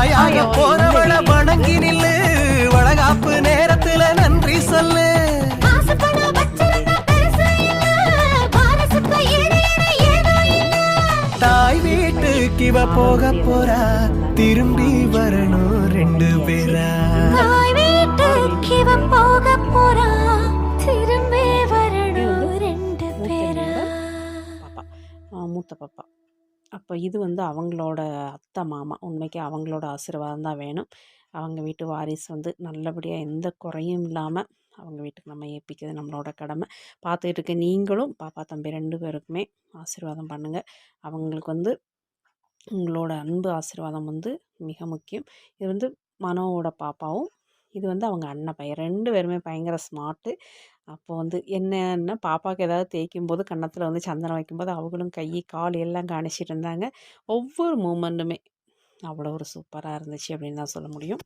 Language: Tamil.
தாயாக போறவள வணங்கி நில்லு, வளகாப்பு நேரத்துல நன்றி சொல்லு. தாய் வீட்டுக்கு இவ போக போறா, திரும்பி வரணும் 2 பேரா. தாய் வீட்டுக்கு இவ போக போறா, திரும்பி வரணும் 2 பேரா. மூத்த பாப்பா. அப்போ இது வந்து அவங்களோட அத்தை மாமா. உண்மைக்கு அவங்களோட ஆசீர்வாதம் தான் வேணும். அவங்க வீட்டு வாரிசு வந்து நல்லபடியாக எந்த குறையும் இல்லாமல் அவங்க வீட்டுக்கு நம்ம ஏற்பிக்கிறது நம்மளோட கடமை. பார்த்துக்கிட்டு இருக்க நீங்களும் பாப்பா தம்பி 2 பேருக்குமே ஆசீர்வாதம் பண்ணுங்கள். அவங்களுக்கு வந்து உங்களோட அன்பு ஆசீர்வாதம் வந்து மிக முக்கியம். இது வந்து மனோவோட பாப்பாவும், இது வந்து அவங்க அண்ணன் பையன். 2 பேருமே பயங்கர ஸ்மார்ட்டு. அப்போ வந்து என்னன்னா பாப்பாவுக்கு ஏதாவது தேய்க்கும் போது கன்னத்தில் வந்து சந்தனம் வைக்கும்போது அவங்களும் கை கால் எல்லாம் காணிச்சிட்டு இருந்தாங்க. ஒவ்வொரு மூமெண்ட்டுமே அவ்வளோ ஒரு சூப்பராக இருந்துச்சு அப்படின்னு தான் சொல்ல முடியும்.